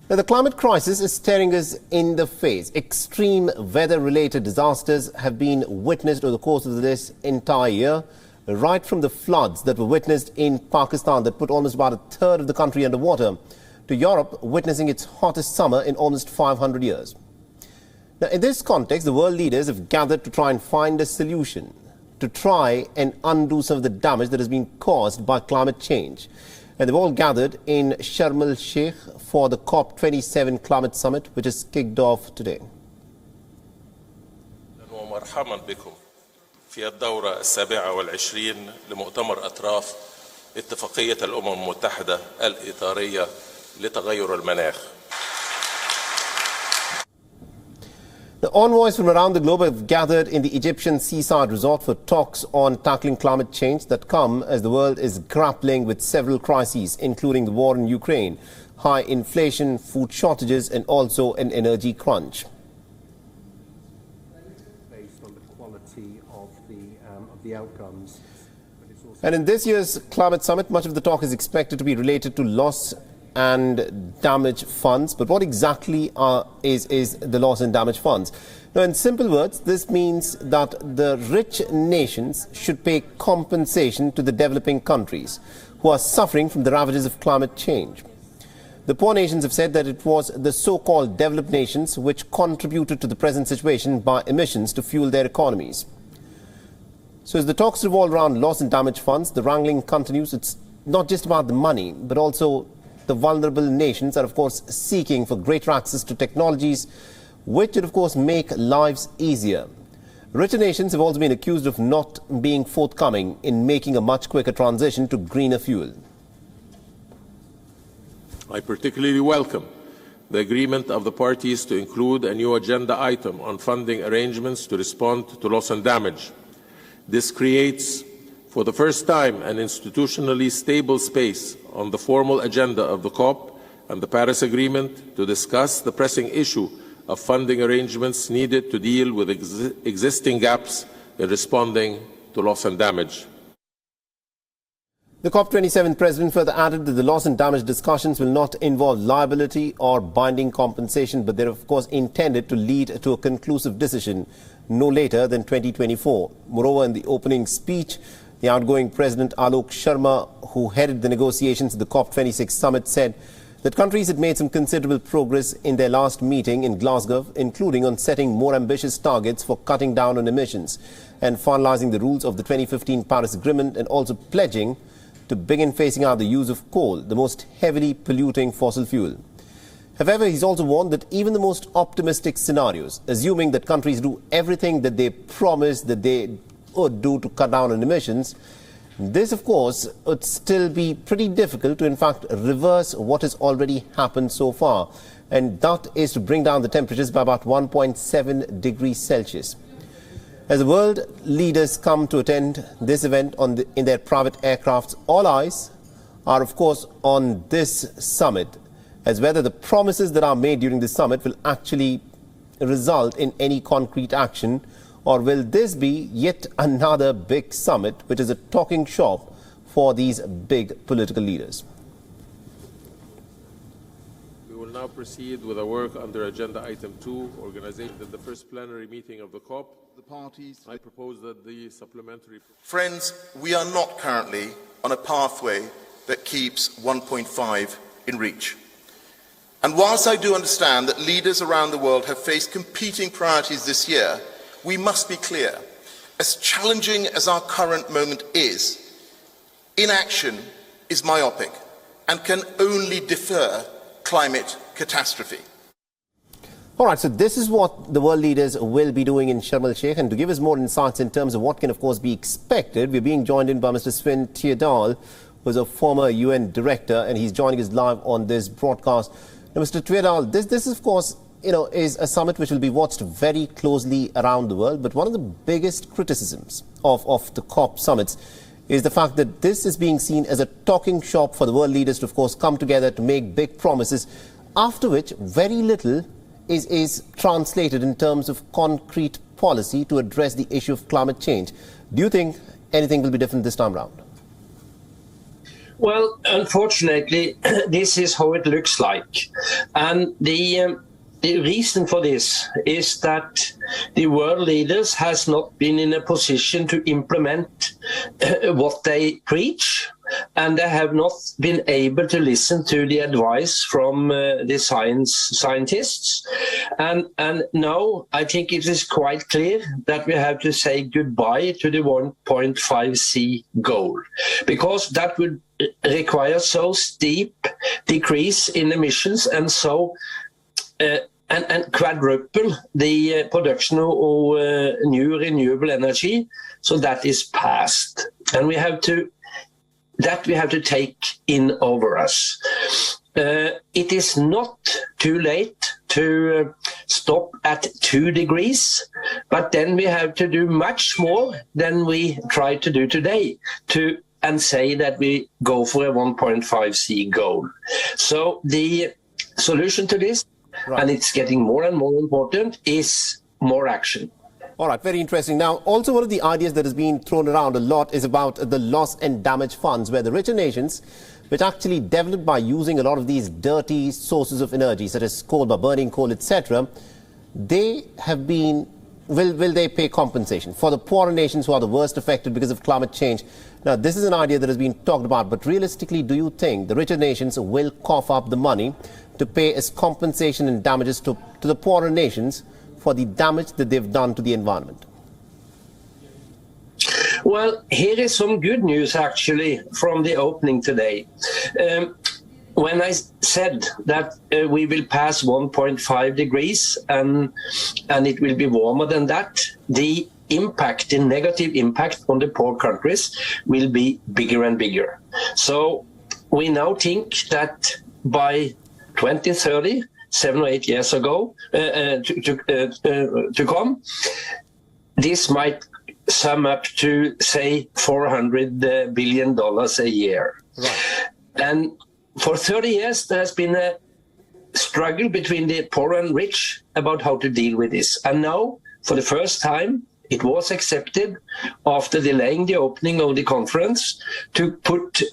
Now, the climate crisis is staring us in the face. Extreme weather-related disasters have been witnessed over the course of this entire year, right from the floods that were witnessed in Pakistan that put almost about a third of the country underwater, to Europe witnessing its hottest summer in almost 500 years. Now, in this context, the world leaders have gathered to try and find a solution, to try and undo some of the damage that has been caused by climate change. And they've all gathered in Sharm el-Sheikh for the COP27 climate summit, which is kicked off today. ومرحبا بكم في الدورة 27 لمؤتمر أطراف اتفاقية الأمم المتحدة الإطارية لتغير المناخ. The envoys from around the globe have gathered in the Egyptian seaside resort for talks on tackling climate change that come as the world is grappling with several crises, including the war in Ukraine, high inflation, food shortages, and also an energy crunch. Based on the quality of the outcomes. And in this year's climate summit, much of the talk is expected to be related to loss and damage funds. But what exactly is the loss and damage funds? Now, in simple words, this means that the rich nations should pay compensation to the developing countries who are suffering from the ravages of climate change. The poor nations have said that it was the so-called developed nations which contributed to the present situation by emissions to fuel their economies. So as the talks revolve around loss and damage funds, the wrangling continues. It's not just about the money, but also the vulnerable nations are, of course, seeking for greater access to technologies which would, of course, make lives easier. Richer nations have also been accused of not being forthcoming in making a much quicker transition to greener fuel. I particularly welcome the agreement of the parties to include a new agenda item on funding arrangements to respond to loss and damage. This creates, for the first time, an institutionally stable space on the formal agenda of the COP and the Paris Agreement to discuss the pressing issue of funding arrangements needed to deal with existing gaps in responding to loss and damage. The COP27 president further added that the loss and damage discussions will not involve liability or binding compensation, but they're, of course, intended to lead to a conclusive decision no later than 2024. Moreover, in the opening speech, the outgoing President Alok Sharma, who headed the negotiations at the COP26 summit, said that countries had made some considerable progress in their last meeting in Glasgow, including on setting more ambitious targets for cutting down on emissions and finalizing the rules of the 2015 Paris Agreement, and also pledging to begin phasing out the use of coal, the most heavily polluting fossil fuel. However, he's also warned that even the most optimistic scenarios, assuming that countries do everything that they promised that they would do to cut down on emissions, this, of course, would still be pretty difficult to, in fact, reverse what has already happened so far. And that is to bring down the temperatures by about 1.7 degrees Celsius. As the world leaders come to attend this event in their private aircrafts, all eyes are, of course, on this summit, as whether the promises that are made during this summit will actually result in any concrete action, or will this be yet another big summit, which is a talking shop for these big political leaders. We will now proceed with our work under Agenda Item 2, organization at the first plenary meeting of the COP. The parties. I propose that the supplementary... Friends, we are not currently on a pathway that keeps 1.5 in reach. And whilst I do understand that leaders around the world have faced competing priorities this year, we must be clear, as challenging as our current moment is, inaction is myopic and can only defer climate catastrophe. All right, so this is what the world leaders will be doing in Sharm el-Sheikh. And to give us more insights in terms of what can, of course, be expected, we're being joined in by Mr. Sven Teerdal, who is a former UN director, and he's joining us live on this broadcast. Now, Mr. Teerdal, this, of course, is a summit which will be watched very closely around the world. But one of the biggest criticisms of the COP summits is the fact that this is being seen as a talking shop for the world leaders to, of course, come together to make big promises, after which very little is translated in terms of concrete policy to address the issue of climate change. Do you think anything will be different this time around? Well, unfortunately, this is how it looks like. And the reason for this is that the world leaders has not been in a position to implement what they preach, and they have not been able to listen to the advice from the scientists. And now I think it is quite clear that we have to say goodbye to the 1.5C goal, because that would require so steep decrease in emissions and so and quadruple the production of new renewable energy. So that is past, and we have to take in over us. It is not too late to stop at 2 degrees, but then we have to do much more than we try to do today and say that we go for a 1.5C goal. So the solution to this, right, and it's getting more and more important, is more action. All right, very interesting. Now, also one of the ideas that has been thrown around a lot is about the loss and damage funds, where the richer nations, which actually developed by using a lot of these dirty sources of energy, such as coal, by burning coal, etc., they have been, will they pay compensation for the poorer nations who are the worst affected because of climate change? Now, this is an idea that has been talked about, but realistically, do you think the richer nations will cough up the money to pay as compensation and damages to the poorer nations for the damage that they've done to the environment? Well, here is some good news actually from the opening today. When I said that we will pass 1.5 degrees and it will be warmer than that, the impact, the negative impact on the poor countries will be bigger and bigger. So we now think that by 2030, 7 or 8 years ago to come, this might sum up to, say, $400 billion a year. Right. And for 30 years, there has been a struggle between the poor and rich about how to deal with this. And now, for the first time, it was accepted, after delaying the opening of the conference, to put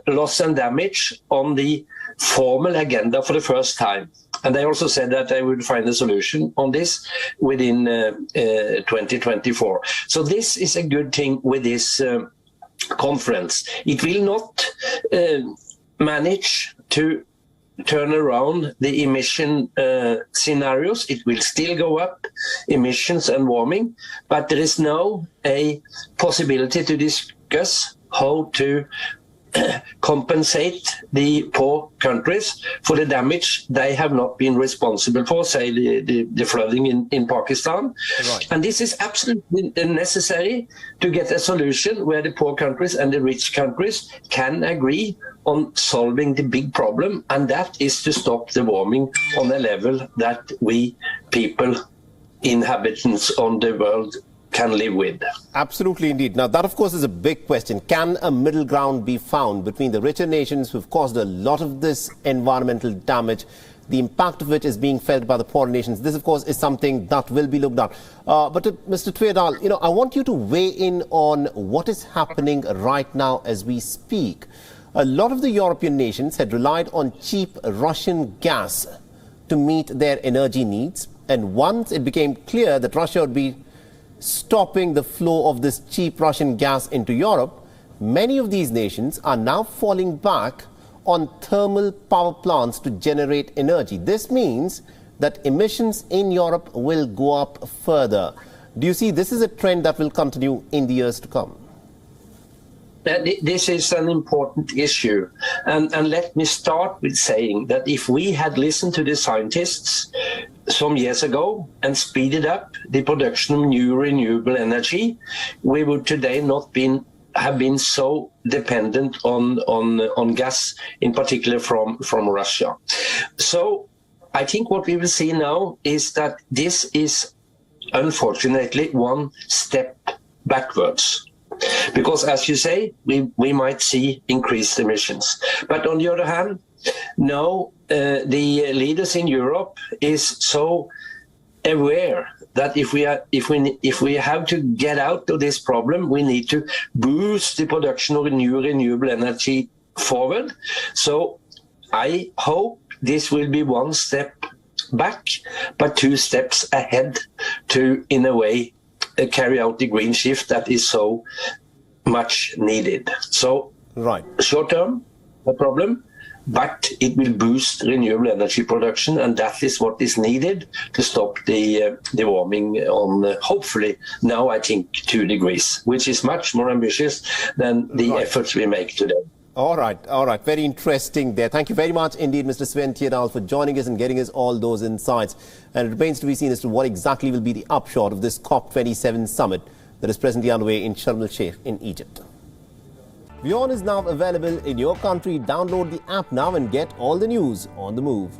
loss and damage on the formal agenda for the first time. And they also said that they would find a solution on this within 2024. So this is a good thing with this conference. It will not manage to turn around the emission scenarios. It will still go up, emissions and warming, but there is now a possibility to discuss how to compensate the poor countries for the damage they have not been responsible for, say the flooding in Pakistan. Right. And this is absolutely necessary to get a solution where the poor countries and the rich countries can agree on solving the big problem, and that is to stop the warming on a level that we people, inhabitants on the world, can live with. Absolutely indeed. Now, that, of course, is a big question. Can a middle ground be found between the richer nations who've caused a lot of this environmental damage, the impact of which is being felt by the poorer nations? This, of course, is something that will be looked at. But Mr. Tvedal, I want you to weigh in on what is happening right now as we speak. A lot of the European nations had relied on cheap Russian gas to meet their energy needs. And once it became clear that Russia would be stopping the flow of this cheap Russian gas into Europe, many of these nations are now falling back on thermal power plants to generate energy. This means that emissions in Europe will go up further. Do you see this is a trend that will continue in the years to come? This is an important issue. And let me start with saying that if we had listened to the scientists some years ago and speeded up the production of new renewable energy, we would today not have been so dependent on gas, in particular from Russia. So I think what we will see now is that this is unfortunately one step backwards. Because, as you say, we might see increased emissions. But on the other hand, now the leaders in Europe is so aware that if we have to get out of this problem, we need to boost the production of new renewable energy forward. So I hope this will be one step back, but 2 steps ahead to, in a way, carry out the green shift that is so much needed. So Right. short term, no problem, but it will boost renewable energy production, and that is what is needed to stop the warming on, hopefully, now I think 2 degrees, which is much more ambitious than the efforts we make today. All right. Very interesting there. Thank you very much indeed, Mr. Sven Tjedal, for joining us and getting us all those insights. And it remains to be seen as to what exactly will be the upshot of this COP27 summit that is presently underway in Sharm el-Sheikh in Egypt. WION is now available in your country. Download the app now and get all the news on the move.